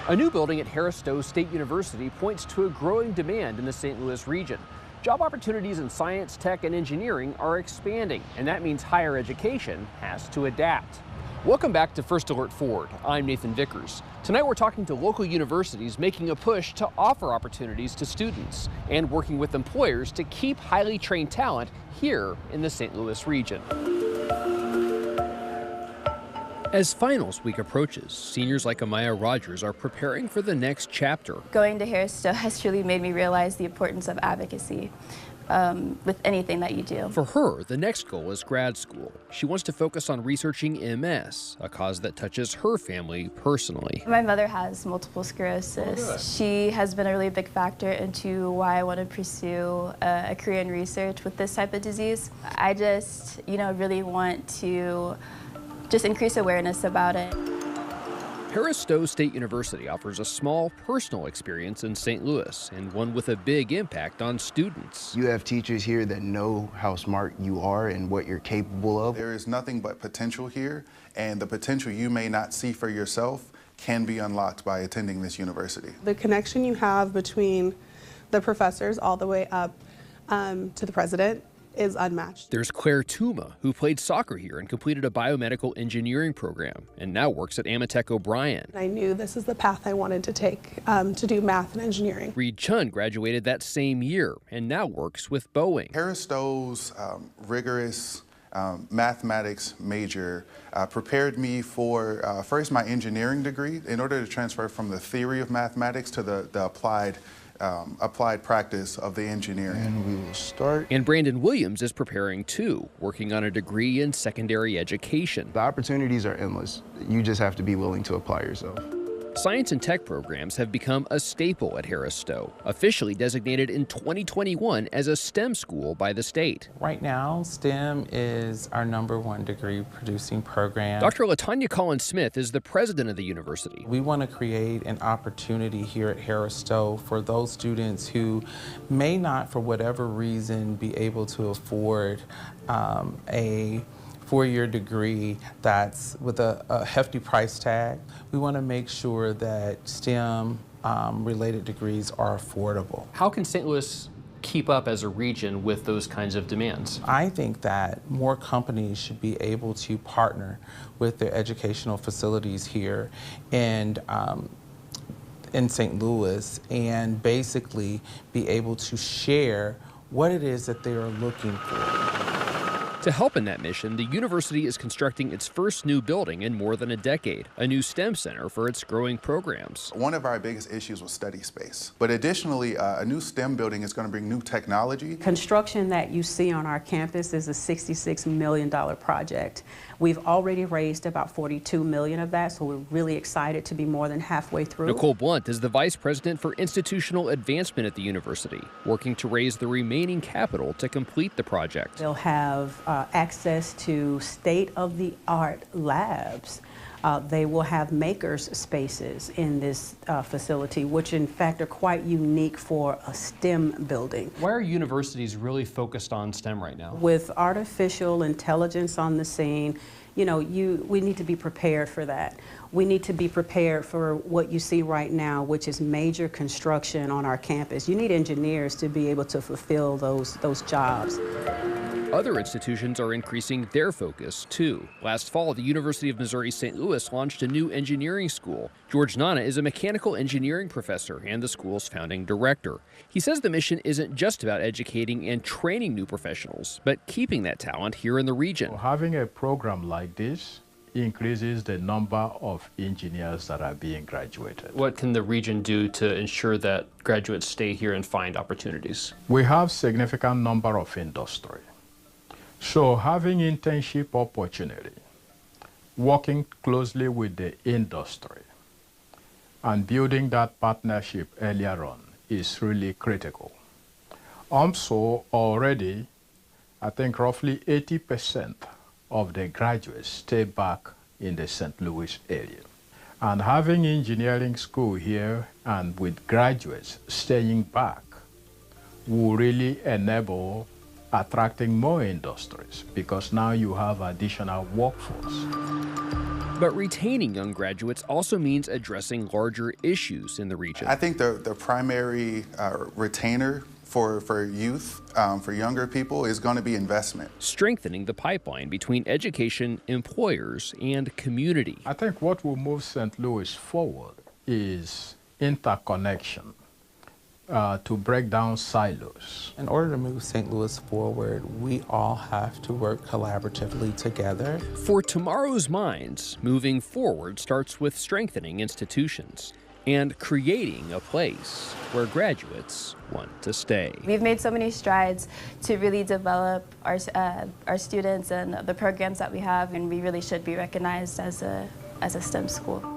A new building at Harris-Stowe State University points to a growing demand in the St. Louis region. Job opportunities in science, tech, and engineering are expanding, and that means higher education has to adapt. Welcome back to First Alert Forward. I'm Nathan Vickers. Tonight we're talking to local universities making a push to offer opportunities to students and working with employers to keep highly trained talent here in the St. Louis region. As finals week approaches, seniors like Amaya Rogers are preparing for the next chapter. Going to Harris-Stowe has truly made me realize the importance of advocacy with anything that you do. For her, the next goal is grad school. She wants to focus on researching MS, a cause that touches her family personally. My mother has multiple sclerosis. She has been a really big factor into why I want to pursue a career in research with this type of disease. I just, really want to just increase awareness about it. Harris-Stowe State University offers a small personal experience in St. Louis and one with a big impact on students. You have teachers here that know how smart you are and what you're capable of. There is nothing but potential here, and the potential you may not see for yourself can be unlocked by attending this university. The connection you have between the professors all the way up to the president is unmatched. There's Claire Tuma, who played soccer here and completed a biomedical engineering program and now works at Amatech O'Brien. I knew this is the path I wanted to take to do math and engineering. Reed Chun graduated that same year and now works with Boeing. Harris-Stowe's rigorous mathematics major prepared me for first my engineering degree in order to transfer from the theory of mathematics to the applied practice of the engineering. And we will start. And Brandon Williams is preparing too, working on a degree in secondary education. The opportunities are endless. You just have to be willing to apply yourself. Science and tech programs have become a staple at Harris-Stowe, officially designated in 2021 as a STEM school by the state. Right now, STEM is our #1 degree producing program. Dr. LaTanya Collins-Smith is the president of the university. We want to create an opportunity here at Harris-Stowe for those students who may not, for whatever reason, be able to afford a four-year degree that's with a hefty price tag. We want to make sure that STEM related degrees are affordable. How can St. Louis keep up as a region with those kinds of demands? I think that more companies should be able to partner with their educational facilities here and in St. Louis and basically be able to share what it is that they are looking for. To help in that mission, the university is constructing its first new building in more than a decade, a new STEM center for its growing programs. One of our biggest issues was study space, but additionally, a new STEM building is going to bring new technology. Construction that you see on our campus is a $66 million project. We've already raised about $42 million of that, so we're really excited to be more than halfway through. Nicole Blunt is the vice president for institutional advancement at the university, working to raise the remaining capital to complete the project. They'll have access to state-of-the-art labs. They will have makers spaces in this facility, which in fact are quite unique for a STEM building. Why are universities really focused on STEM right now? With artificial intelligence on the scene, we need to be prepared for that. We need to be prepared for what you see right now, which is major construction on our campus. You need engineers to be able to fulfill those jobs. Other institutions are increasing their focus, too. Last fall, the University of Missouri-St. Louis launched a new engineering school. George Nana is a mechanical engineering professor and the school's founding director. He says the mission isn't just about educating and training new professionals, but keeping that talent here in the region. Having a program like this increases the number of engineers that are being graduated. What can the region do to ensure that graduates stay here and find opportunities? We have significant number of industry. So having internship opportunity, working closely with the industry, and building that partnership earlier on is really critical. Also, already, I think roughly 80% of the graduates stay back in the St. Louis area. And having engineering school here and with graduates staying back will really enable attracting more industries because now you have additional workforce. But retaining young graduates also means addressing larger issues in the region. I think the primary retainer for youth, for younger people, is going to be investment. Strengthening the pipeline between education, employers, and community. I think what will move St. Louis forward is interconnection to break down silos. In order to move St. Louis forward, we all have to work collaboratively together. For tomorrow's minds, moving forward starts with strengthening institutions and creating a place where graduates want to stay. We've made so many strides to really develop our students and the programs that we have, and we really should be recognized as a STEM school.